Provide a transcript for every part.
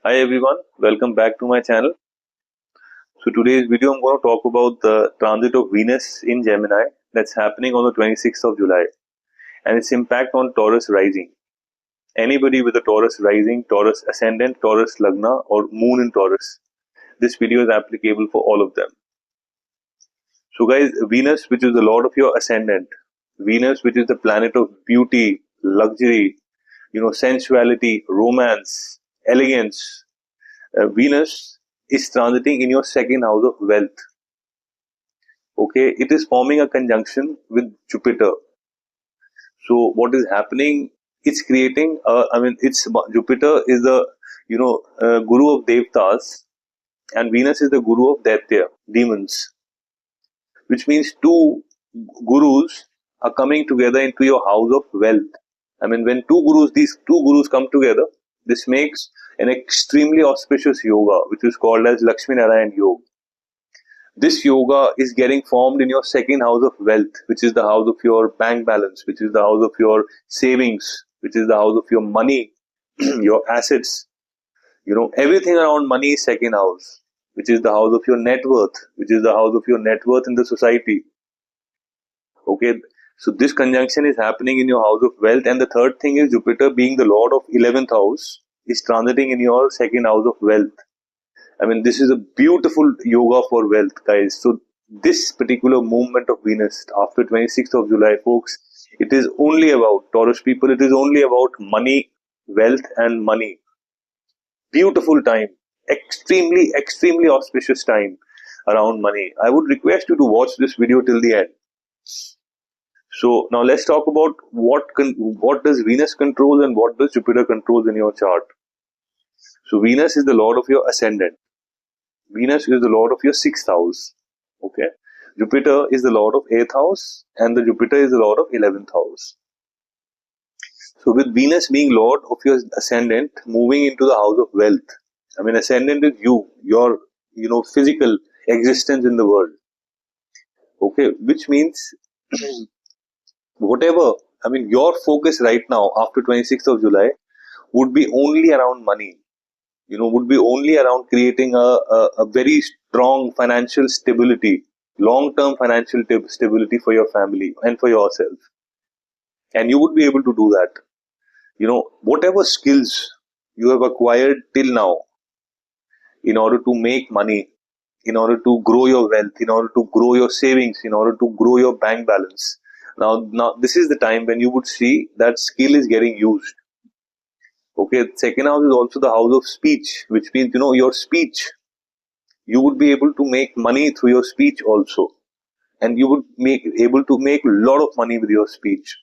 Hi everyone, welcome back to my channel. So today's video I'm going to talk about the transit of Venus in Gemini that's happening on the 26th of July and its impact on Taurus rising. Anybody with a Taurus rising, Taurus ascendant, Taurus lagna or moon in Taurus, this video is applicable for all of them. So guys, Venus, which is the lord of your ascendant, Venus, which is the planet of beauty, luxury, sensuality, romance, elegance, Venus is transiting in your second house of wealth. Okay, it is forming a conjunction with Jupiter. So what is happening? It's creating. It's Jupiter is the guru of Devtas, and Venus is the guru of Daitya, demons. Which means two gurus are coming together into your house of wealth. I mean, when these two gurus come together, this makes an extremely auspicious yoga, which is called as Lakshmi Narayan yoga. This yoga is getting formed in your second house of wealth, which is the house of your bank balance, which is the house of your savings, which is the house of your money, your assets. Everything around money is second house, which is the house of your net worth, which is the house of your net worth in the society. Okay, so this conjunction is happening in your house of wealth. And the third thing is Jupiter, being the lord of 11th house, is transiting in your second house of wealth. I mean, this is a beautiful yoga for wealth, guys. So this particular movement of Venus after 26th of July, folks, it is only about Taurus people. It is only about money, wealth and money. Beautiful time. Extremely, extremely auspicious time around money. I would request you to watch this video till the end. So now let's talk about what does Venus control and what does Jupiter control in your chart. So Venus is the lord of your ascendant. Venus is the lord of your 6th house. Okay. Jupiter is the lord of 8th house and the Jupiter is the lord of 11th house. So with Venus being lord of your ascendant, moving into the house of wealth. I mean, ascendant is your physical existence in the world. Okay. Which means your focus right now after 26th of July would be only around money. Would be only around creating a very strong financial stability, long-term financial stability for your family and for yourself. And you would be able to do that. Whatever skills you have acquired till now in order to make money, in order to grow your wealth, in order to grow your savings, in order to grow your bank balance. Now this is the time when you would see that skill is getting used. Okay, second house is also the house of speech, which means, your speech. You would be able to make money through your speech also. And you would able to make a lot of money with your speech.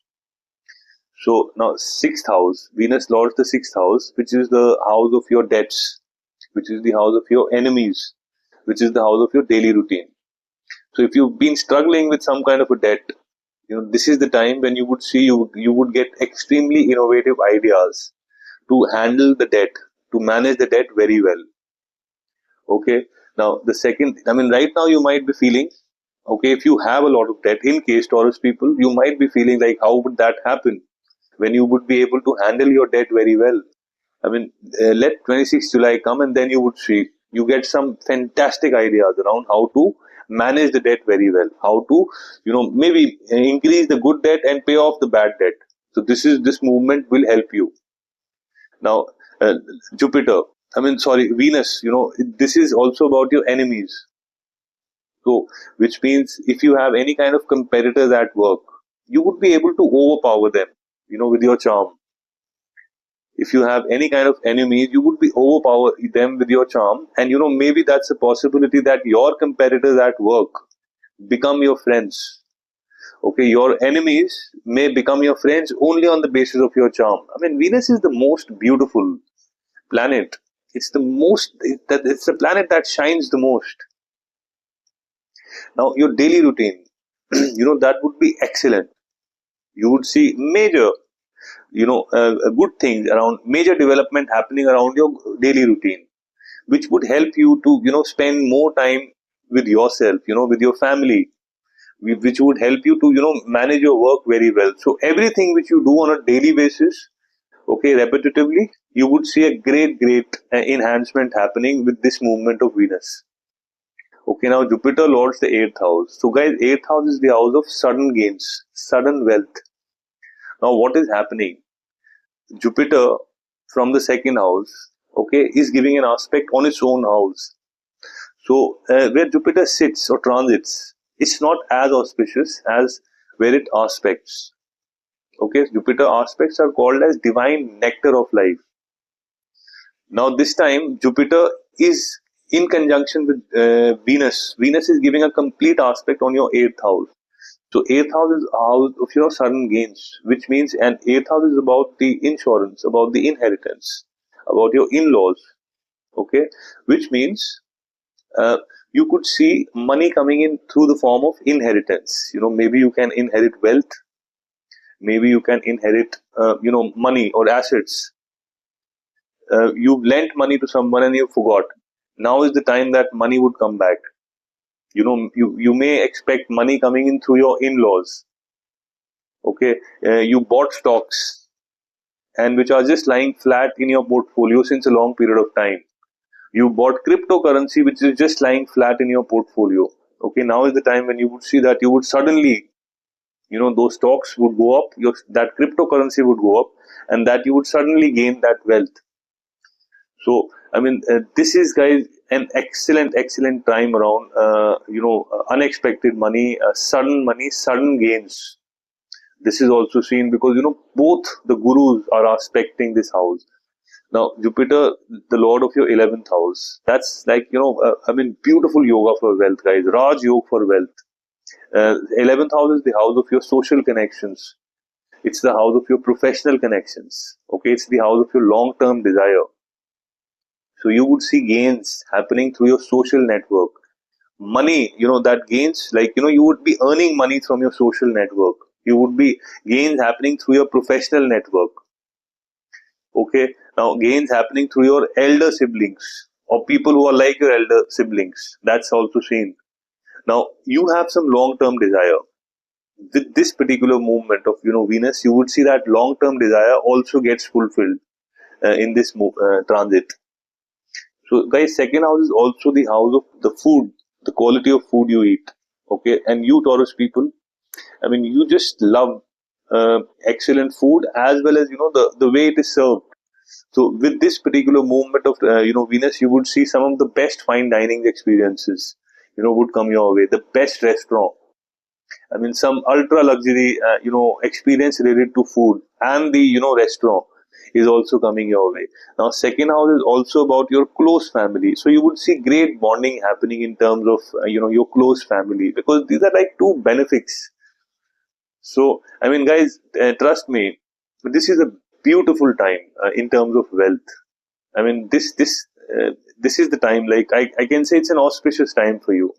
So now 6th house, Venus lords the 6th house, which is the house of your debts, which is the house of your enemies, which is the house of your daily routine. So if you've been struggling with some kind of a debt, this is the time when you would see you would get extremely innovative ideas to handle the debt, to manage the debt very well. Okay. Now, the second, right now you might be feeling, okay, if you have a lot of debt, in case Taurus people, you might be feeling like, how would that happen when you would be able to handle your debt very well? Let 26th July come and then you would see, you get some fantastic ideas around how to manage the debt very well, how to, maybe increase the good debt and pay off the bad debt. So this movement will help you. Now, Venus, this is also about your enemies. So, which means if you have any kind of competitors at work, you would be able to overpower them, with your charm. If you have any kind of enemies, you would be overpower them with your charm. And, maybe that's a possibility that your competitors at work become your friends. Okay, your enemies may become your friends only on the basis of your charm. Venus is the most beautiful planet. It's the planet that shines the most. Now, your daily routine, that would be excellent. You would see major, good things around, major development happening around your daily routine, which would help you to, spend more time with yourself, with your family, which would help you to, manage your work very well. So everything which you do on a daily basis, okay, repetitively, you would see a great enhancement happening with this movement of Venus. Okay, now Jupiter lords the 8th house. So guys, 8th house is the house of sudden gains, sudden wealth. Now what is happening? Jupiter from the 2nd house, okay, is giving an aspect on its own house. So where Jupiter sits or transits, it's not as auspicious as where it aspects. Okay, Jupiter aspects are called as divine nectar of life. Now this time Jupiter is in conjunction with Venus. Venus is giving a complete aspect on your 8th house. So 8th house is a house of sudden gains, which means, and 8th house is about the insurance, about the inheritance, about your in-laws. Okay, which means uh, you could see money coming in through the form of inheritance. Maybe you can inherit wealth, maybe you can inherit money or assets. You lent money to someone and you forgot. Now is the time that money would come back. You may expect money coming in through your in-laws. Okay, you bought stocks and which are just lying flat in your portfolio since a long period of time. You bought cryptocurrency which is just lying flat in your portfolio. Okay, now is the time when you would see that you would suddenly, those stocks would go up, that cryptocurrency would go up, and that you would suddenly gain that wealth. So, this is, guys, an excellent time around, unexpected money, sudden gains. This is also seen because, both the gurus are aspecting this house. Now, Jupiter, the lord of your 11th house, that's like, beautiful yoga for wealth, guys. Raj Yoga for wealth. 11th house is the house of your social connections. It's the house of your professional connections. Okay, it's the house of your long-term desire. So you would see gains happening through your social network. Money, that gains, like, you would be earning money from your social network. You would be gains happening through your professional network. Okay, now gains happening through your elder siblings or people who are like your elder siblings. That's also seen. Now you have some long-term desire. With this particular movement of Venus, you would see that long-term desire also gets fulfilled in this transit. So, guys, 2nd house is also the house of the food, the quality of food you eat. Okay, and you Taurus people, you just love excellent food as well as the way it is served. So, with this particular movement of Venus, you would see some of the best fine dining experiences. Would come your way. The best restaurant. Some ultra luxury experience related to food and the restaurant is also coming your way. Now 2nd house is also about your close family, so you would see great bonding happening in terms of your close family, because these are like two benefits. So guys, trust me, this is a beautiful time in terms of wealth. This is the time, like I can say it's an auspicious time for you.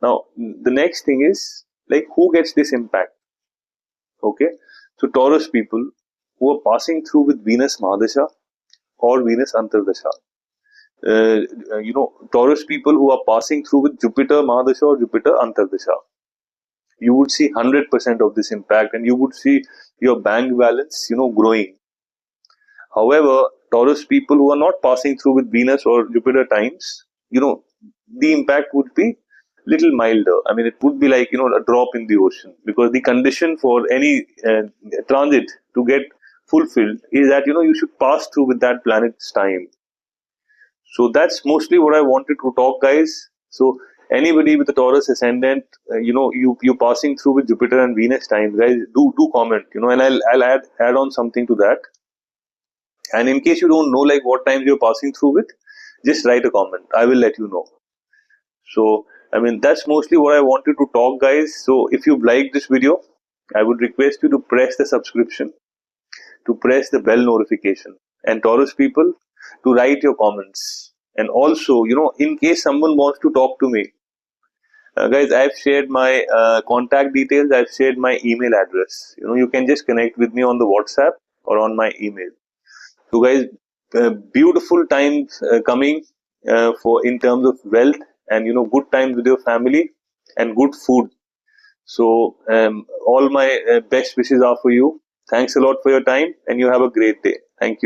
Now the next thing is, like, who gets this impact? Okay, so Taurus people who are passing through with Venus Mahadasha or Venus Antardasha. Taurus people who are passing through with Jupiter Mahadasha or Jupiter Antardasha. You would see 100% of this impact, and you would see your bank balance, growing. However, Taurus people who are not passing through with Venus or Jupiter times, the impact would be little milder. It would be like, a drop in the ocean, because the condition for any transit to get fulfilled is that, you should pass through with that planet's time. So that's mostly what I wanted to talk, guys. So anybody with a Taurus ascendant, you're passing through with Jupiter and Venus time, guys, do comment, and I'll add on something to that. And in case you don't know, like, what times you're passing through with, just write a comment. I will let you know. So, that's mostly what I wanted to talk, guys. So, if you've liked this video, I would request you to press the subscription, to press the bell notification, and Taurus people, to write your comments. And also, in case someone wants to talk to me, guys, I've shared my contact details. I've shared my email address. You can just connect with me on the WhatsApp or on my email. So, guys, beautiful times coming for in terms of wealth, and good times with your family and good food. So all my best wishes are for you. Thanks a lot for your time, and you have a great day. Thank you.